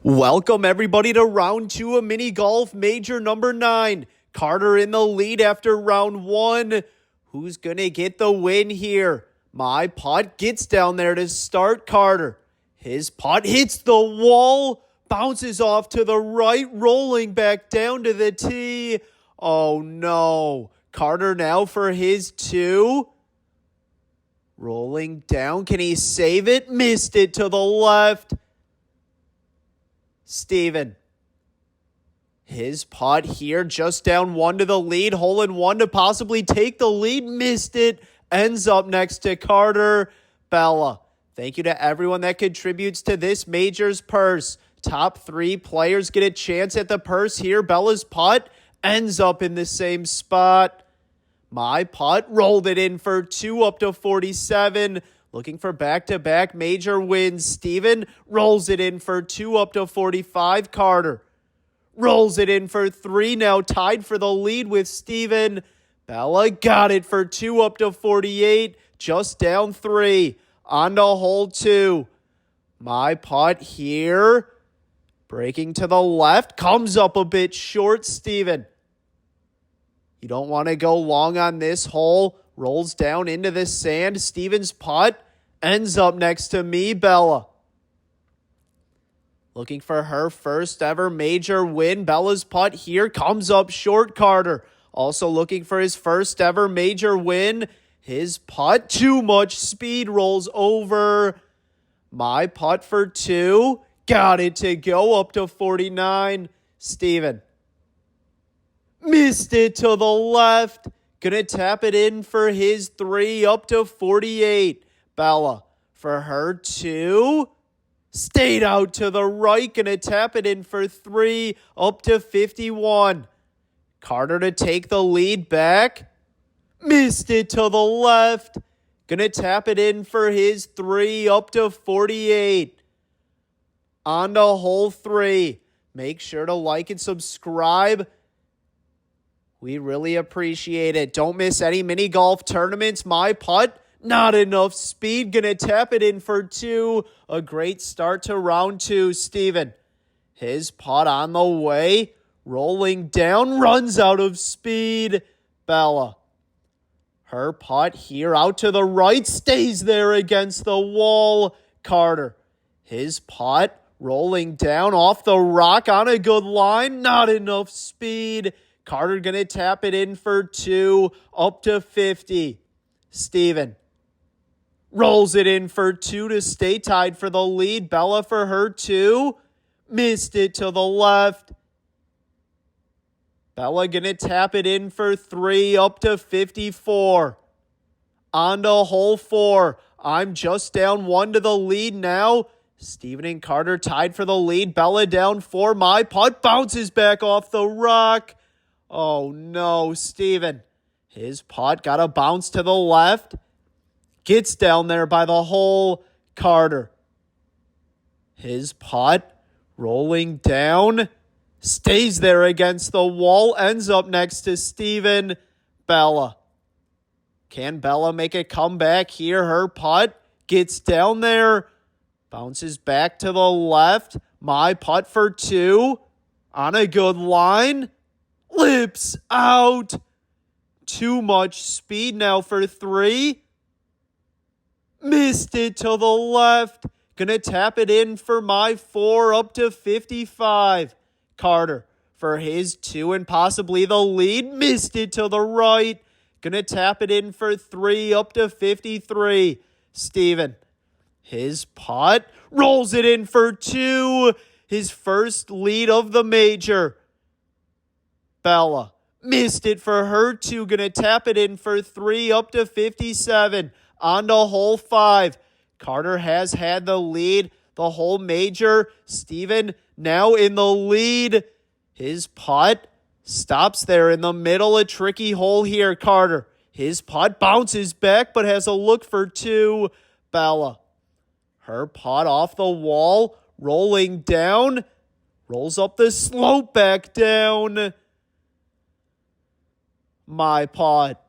Welcome everybody to round 2 of mini golf major number 9. Carter in the lead after round 1. Who's going to get the win here? My putt gets down there to start Carter. His putt hits the wall, bounces off to the right, rolling back down to the tee. Oh no. Carter now for his 2. Rolling down. Can he save it? Missed it to the left. Steven. His putt here, just down 1 to the lead. Hole in 1 to possibly take the lead. Missed it. Ends up next to Carter. Bella. Thank you to everyone that contributes to this major's purse. Top 3 players get a chance at the purse here. Bella's putt ends up in the same spot. My putt rolled it in for 2 up to 47. Looking for back-to-back major wins. Steven rolls it in for 2 up to 45. Carter rolls it in for 3. Now tied for the lead with Steven. Bella got it for 2 up to 48. Just down 3. On to hole 2. My putt here. Breaking to the left. Comes up a bit short. Steven. You don't want to go long on this hole. Rolls down into the sand. Steven's putt ends up next to me, Bella. Looking for her first ever major win. Bella's putt here comes up short. Carter also looking for his first ever major win. His putt, too much speed, rolls over. My putt for 2. Got it to go up to 49. Steven. Missed it to the left. Gonna tap it in for his 3 up to 48. Bella for her 2. Stayed out to the right. Gonna tap it in for 3 up to 51. Carter to take the lead back. Missed it to the left. Gonna tap it in for his 3 up to 48. On to hole 3. Make sure to like and subscribe. We really appreciate it. Don't miss any mini golf tournaments. My putt, not enough speed. Gonna tap it in for 2. A great start to round 2. Steven. His putt on the way. Rolling down. Runs out of speed. Bella. Her putt here out to the right. Stays there against the wall. Carter. His putt rolling down off the rock on a good line. Not enough speed. Carter going to tap it in for 2 up to 50. Steven rolls it in for 2 to stay tied for the lead. Bella for her 2. Missed it to the left. Bella going to tap it in for 3 up to 54. On to hole 4. I'm just down 1 to the lead now. Steven and Carter tied for the lead. Bella down 4. My putt bounces back off the rock. Oh no, Steven. His putt got a bounce to the left. Gets down there by the hole. Carter. His putt rolling down. Stays there against the wall. Ends up next to Steven. Bella. Can Bella make a comeback here? Her putt gets down there. Bounces back to the left. My putt for 2. On a good line. Lips out. Too much speed now for 3. Missed it to the left. Gonna tap it in for my 4 up to 55. Carter for his 2 and possibly the lead. Missed it to the right. Gonna tap it in for 3 up to 53. Steven. His putt rolls it in for 2. His first lead of the major. Bella. Missed it for her 2. Gonna tap it in for 3 up to 57. On to hole 5. Carter has had the lead the whole major. Steven now in the lead. His putt stops there in the middle. A tricky hole here. Carter. His putt bounces back but has a look for 2. Bella. Her putt off the wall. Rolling down. Rolls up the slope back down. My putt.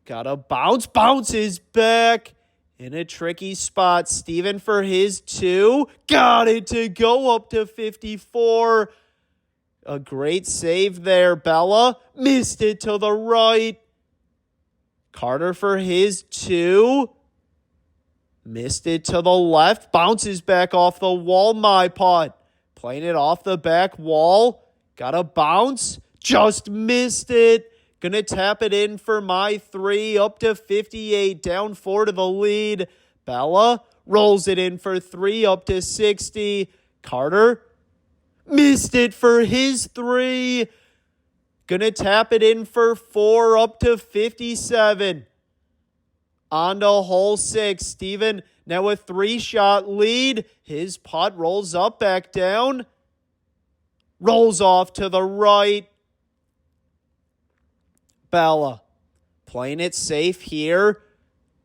Got a bounce. Bounces back. In a tricky spot, Steven for his 2. Got it to go up to 54. A great save there, Bella. Missed it to the right. Carter for his 2. Missed it to the left. Bounces back off the wall, my putt. Playing it off the back wall. Got a bounce. Just missed it. Gonna tap it in for my 3. Up to 58. Down 4 to the lead. Bella rolls it in for 3. Up to 60. Carter missed it for his 3. Gonna tap it in for 4. Up to 57. On to hole 6. Steven now a 3-shot lead. His putt rolls up, back down. Rolls off to the right. Bella playing it safe here.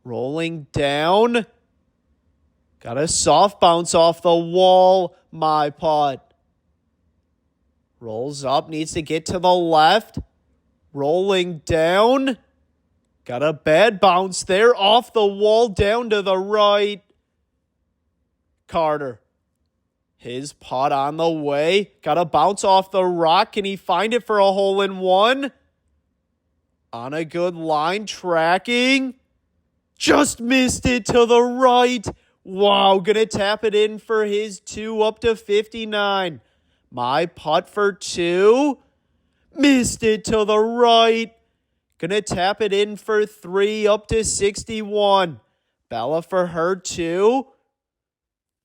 Rolling down. Got a soft bounce off the wall. My putt. Rolls up. Needs to get to the left. Rolling down. Got a bad bounce there. Off the wall. Down to the right. Carter. His putt on the way. Got a bounce off the rock. Can he find it for a hole-in-one? On a good line, tracking. Just missed it to the right. Wow, gonna tap it in for his 2. Up to 59. My putt for 2. Missed it to the right. Gonna tap it in for 3. Up to 61. Bella for her 2.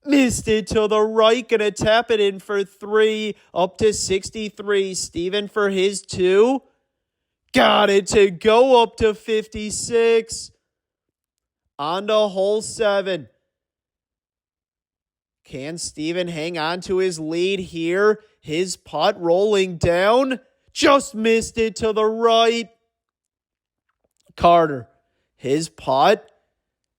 Missed it to the right. Gonna tap it in for 3. Up to 63. Steven for his 2. Got it to go up to 56. On to hole 7. Can Steven hang on to his lead here? His putt rolling down. Just missed it to the right. Carter. His putt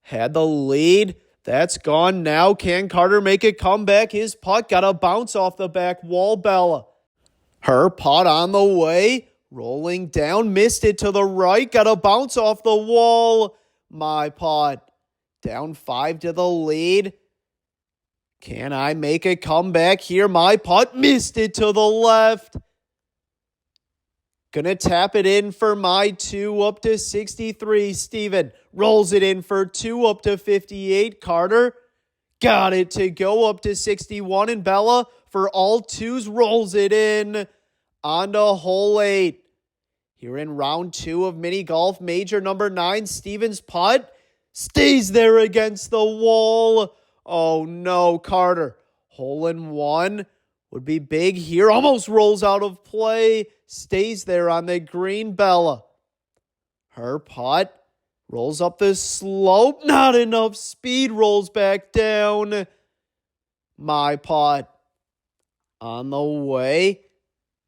had the lead. That's gone now. Can Carter make a comeback? His putt got a bounce off the back wall. Bella. Her putt on the way. Rolling down, missed it to the right, got a bounce off the wall. My putt. Down 5 to the lead. Can I make a comeback here? My putt missed it to the left. Gonna tap it in for my 2. Up to 63. Steven rolls it in for 2. Up to 58. Carter got it to go up to 61. And Bella for all 2s rolls it in. On to hole 8. Here in round 2 of mini golf major number 9, Steven's putt stays there against the wall. Oh no, Carter. Hole-in-one would be big here. Almost rolls out of play. Stays there on the green. Bella. Her putt rolls up the slope. Not enough speed. Rolls back down. My putt. On the way.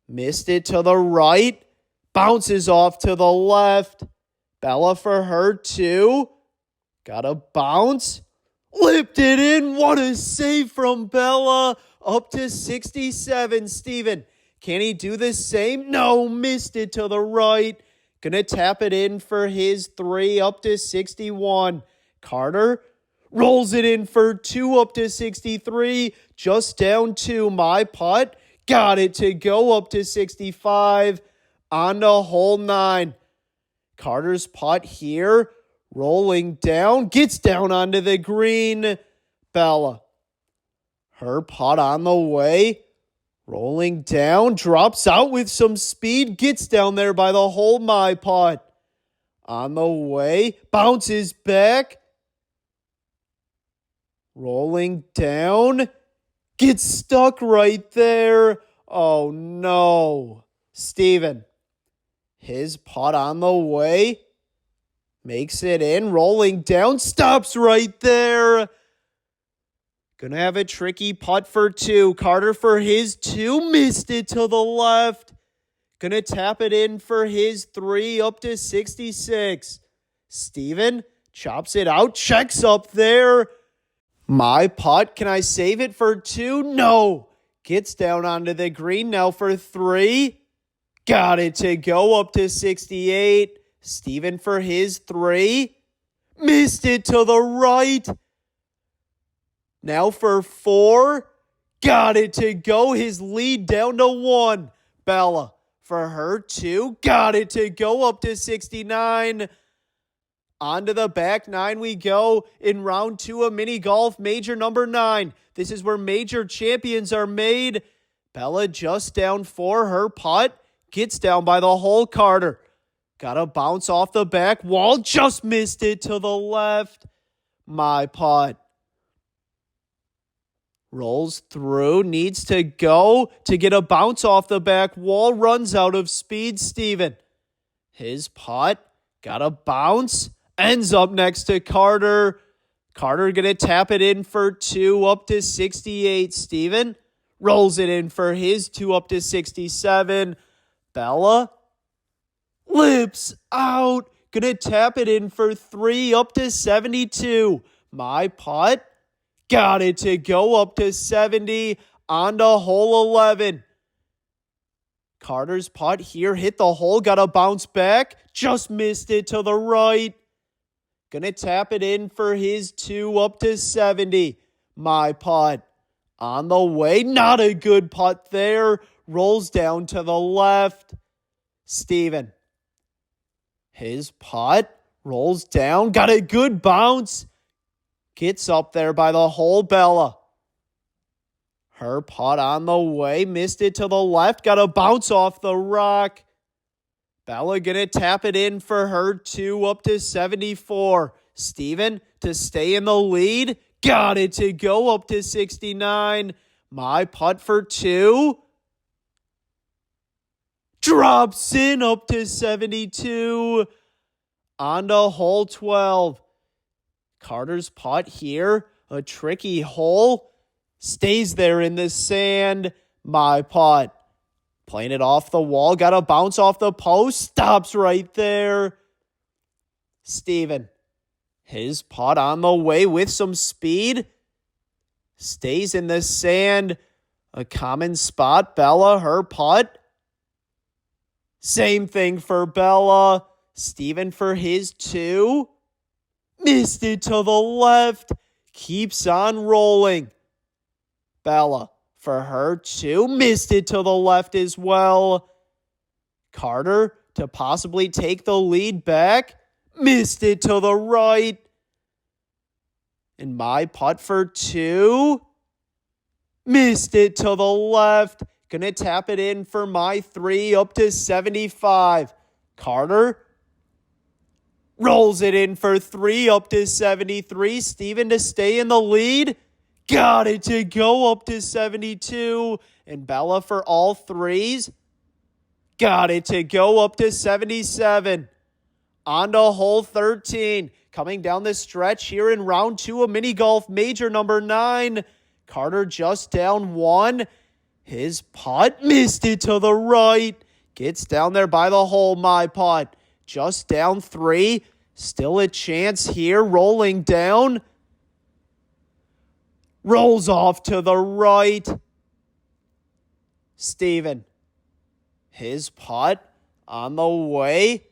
Missed it to the right. Bounces off to the left. Bella for her 2. Got a bounce. Lipped it in. What a save from Bella. Up to 67. Steven. Can he do the same? No. Missed it to the right. Gonna tap it in for his 3. Up to 61. Carter rolls it in for 2. Up to 63. Just down 2. My putt. Got it to go up to 65. On to hole 9. Carter's putt here. Rolling down. Gets down onto the green. Bella. Her putt on the way. Rolling down. Drops out with some speed. Gets down there by the hole. My putt. On the way. Bounces back. Rolling down. Gets stuck right there. Oh no. Steven. His putt on the way. Makes it in. Rolling down. Stops right there. Gonna have a tricky putt for 2. Carter for his 2. Missed it to the left. Gonna tap it in for his 3. Up to 66. Steven chops it out. Checks up there. My putt. Can I save it for 2? No. Gets down onto the green now for 3. Got it to go up to 68. Steven for his 3. Missed it to the right. Now for 4. Got it to go. His lead down to 1. Bella for her 2. Got it to go up to 69. On to the back 9 we go in round 2 of mini golf major number 9. This is where major champions are made. Bella just down 4. Her putt gets down by the hole. Carter got to bounce off the back wall. Just missed it to the left. My putt. Rolls through, needs to go to get a bounce off the back wall, runs out of speed. Steven, his putt, got a bounce, ends up next to Carter. Carter going to tap it in for 2 up to 68. Steven rolls it in for his 2 up to 67. Bella lips out, going to tap it in for 3 up to 72. My putt. Got it to go up to 70 on to hole 11. Carter's putt here hit the hole, got to bounce back, just missed it to the right. Gonna tap it in for his 2 up to 70. My putt on the way, not a good putt there, rolls down to the left. Steven, his putt rolls down, got a good bounce. Gets up there by the hole. Bella. Her putt on the way. Missed it to the left. Got a bounce off the rock. Bella going to tap it in for her 2 up to 74. Steven to stay in the lead. Got it to go up to 69. My putt for 2. Drops in up to 72. On to hole 12. Carter's putt here, a tricky hole, stays there in the sand. My putt, playing it off the wall, got to bounce off the post, stops right there. Steven, his putt on the way with some speed, stays in the sand, a common spot. Bella, her putt, same thing for Bella. Steven for his 2. Missed it to the left. Keeps on rolling. Bella for her 2. Missed it to the left as well. Carter to possibly take the lead back. Missed it to the right. And my putt for 2. Missed it to the left. Gonna tap it in for my 3 up to 75. Carter rolls it in for 3 up to 73. Steven to stay in the lead. Got it to go up to 72. And Bella for all 3s. Got it to go up to 77. On to hole 13. Coming down the stretch here in round 2 of mini golf major number 9. Carter just down 1. His putt missed it to the right. Gets down there by the hole. My putt. Just down 3. Still a chance here. Rolling down. Rolls off to the right. Steven. His putt on the way.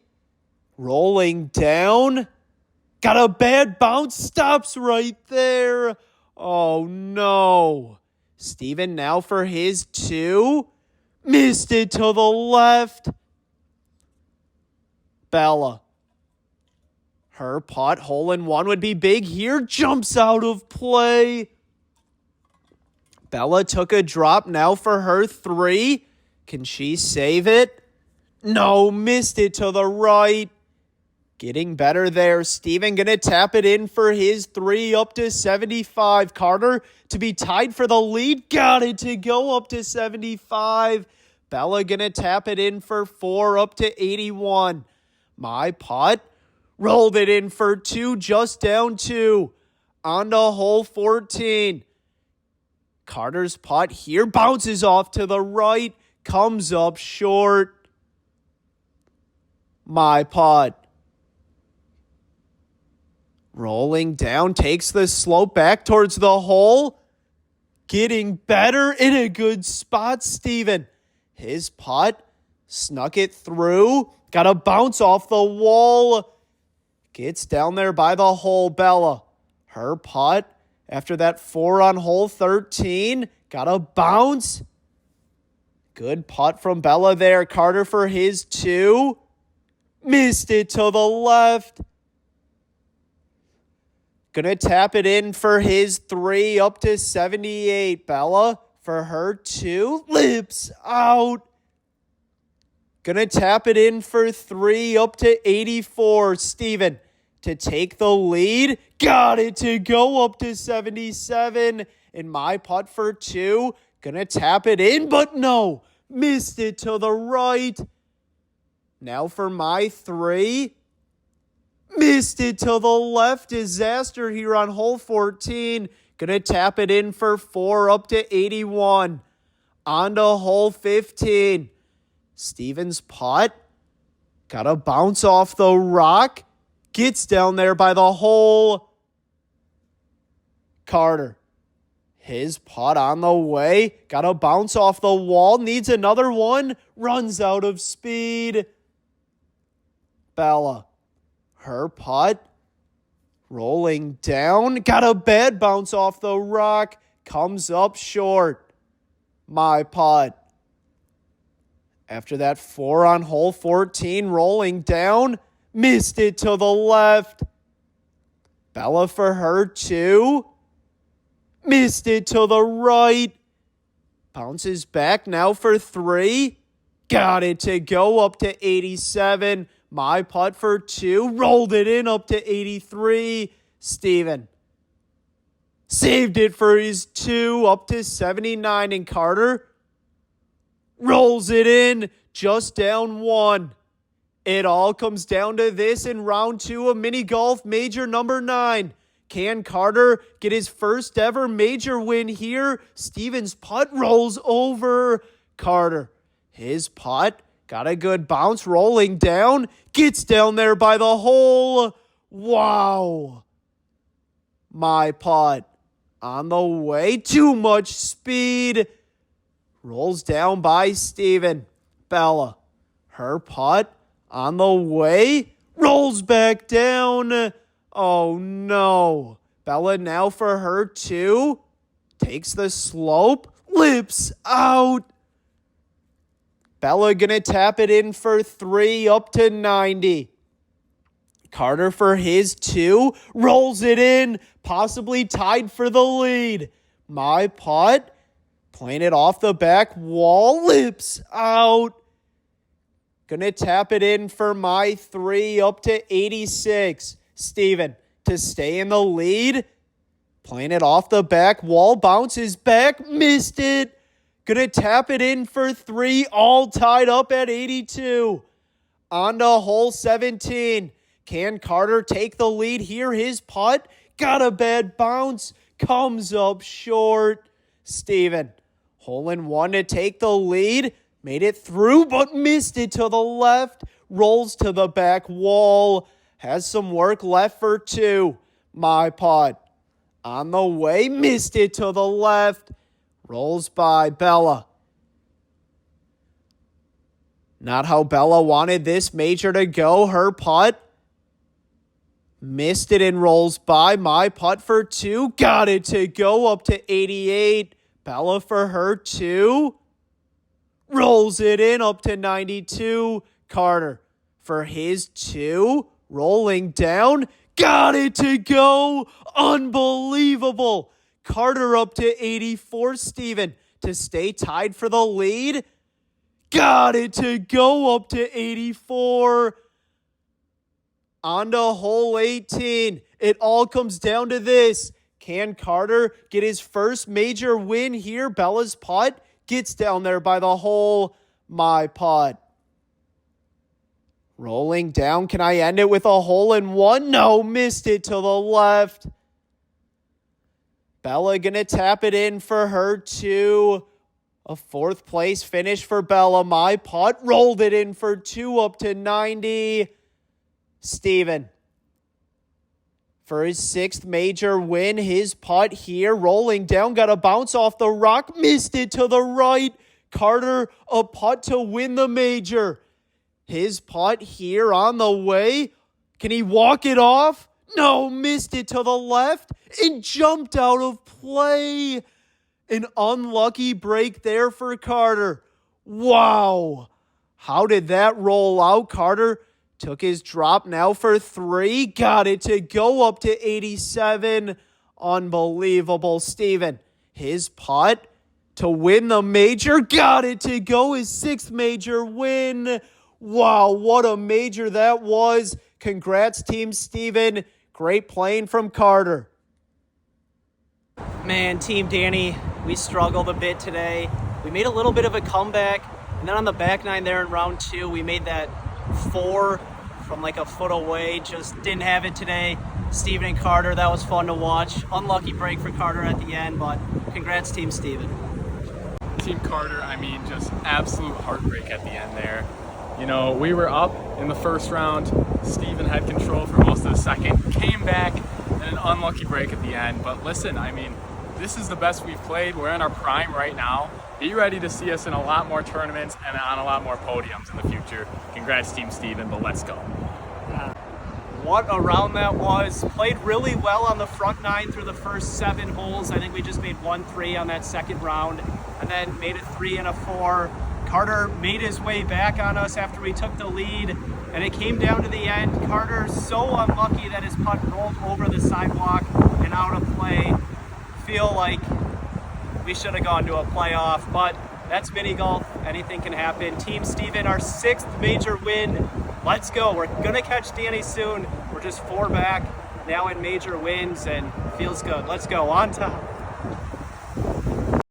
Rolling down. Got a bad bounce. Stops right there. Oh no. Steven now for his 2. Missed it to the left. Bella. Her putt, hole in 1 would be big here. Jumps out of play. Bella took a drop now for her 3. Can she save it? No, missed it to the right. Getting better there. Steven going to tap it in for his 3 up to 75. Carter to be tied for the lead. Got it to go up to 75. Bella going to tap it in for 4 up to 81. My putt. Rolled it in for 2, just down 2. On to hole 14. Carter's putt here bounces off to the right. Comes up short. My putt. Rolling down, takes the slope back towards the hole. Getting better in a good spot, Steven. His putt, snuck it through. Got a bounce off the wall. Gets down there by the hole, Bella. Her putt after that 4 on hole 13. Got a bounce. Good putt from Bella there. Carter for his 2. Missed it to the left. Gonna tap it in for his 3 up to 78. Bella for her 2. Lips out. Gonna tap it in for 3 up to 84. Steven to take the lead. Got it to go up to 77. And my putt for 2. Gonna tap it in, but no. Missed it to the right. Now for my 3. Missed it to the left. Disaster here on hole 14. Gonna tap it in for 4 up to 81. On to hole 15. Steven's putt. Got to bounce off the rock. Gets down there by the hole. Carter. His putt on the way. Got to bounce off the wall. Needs another one. Runs out of speed. Bella. Her putt. Rolling down. Got a bad bounce off the rock. Comes up short. My putt. After that 4 on hole 14, rolling down, missed it to the left. Bella for her 2. Missed it to the right. Bounces back now for 3. Got it to go up to 87. My putt for 2. Rolled it in up to 83. Steven. Saved it for his 2 up to 79. And Carter rolls it in, just down 1. It all comes down to this in round 2 of mini golf major number 9. Can Carter get his first ever major win here? Steven's putt rolls over. Carter, his putt, got a good bounce rolling down, gets down there by the hole. Wow. My putt on the way, too much speed. Rolls down by Steven. Bella. Her putt on the way. Rolls back down. Oh no. Bella now for her 2. Takes the slope. Lips out. Bella gonna tap it in for 3 up to 90. Carter for his 2. Rolls it in. Possibly tied for the lead. My putt. Playing it off the back wall. Lips out. Gonna tap it in for my 3 up to 86. Steven to stay in the lead. Playing it off the back wall. Bounces back. Missed it. Gonna tap it in for 3. All tied up at 82. On to hole 17. Can Carter take the lead here? His putt. Got a bad bounce. Comes up short. Steven. Hole in 1 to take the lead. Made it through, but missed it to the left. Rolls to the back wall. Has some work left for 2. My putt. On the way. Missed it to the left. Rolls by Bella. Not how Bella wanted this major to go. Her putt. Missed it and rolls by. My putt for 2. Got it to go up to 88. Bella for her 2. Rolls it in up to 92. Carter for his 2. Rolling down. Got it to go. Unbelievable. Carter up to 84. Steven to stay tied for the lead. Got it to go up to 84. On to hole 18. It all comes down to this. Can Carter get his first major win here? Bella's putt gets down there by the hole. My putt. Rolling down. Can I end it with a hole in 1? No, missed it to the left. Bella gonna tap it in for her 2. A 4th place finish for Bella. My putt rolled it in for 2 up to 90. Steven. For his 6th major win, his putt here, rolling down, got a bounce off the rock, missed it to the right. Carter, a putt to win the major. His putt here on the way, Can he walk it off? No, missed it to the left and jumped out of play. An unlucky break there for Carter. Wow. How did that roll out? Carter took his drop now for 3. Got it to go up to 87. Unbelievable. Steven, his putt to win the major. Got it to go, his 6th major win. Wow, what a major that was. Congrats, Team Steven. Great playing from Carter. Man, Team Danny, we struggled a bit today. We made a little bit of a comeback, and then on the back nine there in round 2, we made that 4 from like a foot away. Just didn't have it today. Steven and Carter, that was fun to watch. Unlucky break for Carter at the end, but congrats, Team Steven. Team Carter, I mean, just absolute heartbreak at the end there. You know, we were up in the first round. Steven had control for most of the second, came back, and an unlucky break at the end. But listen, I mean, this is the best we've played. We're in our prime right now. Be ready to see us in a lot more tournaments and on a lot more podiums in the future. Congrats, Team Steven, but let's go. What a round that was. Played really well on the front nine through the first 7 holes. I think we just made 1-3 on that second round, and then made a 3 and a 4. Carter made his way back on us after we took the lead, and it came down to the end. Carter so unlucky that his putt rolled over the sidewalk and out of play. Feel like we should have gone to a playoff, but that's mini golf. Anything can happen. Team Steven, our 6th major win. Let's go. We're going to catch Danny soon. We're just 4 back now in major wins, and feels good. Let's go. On top.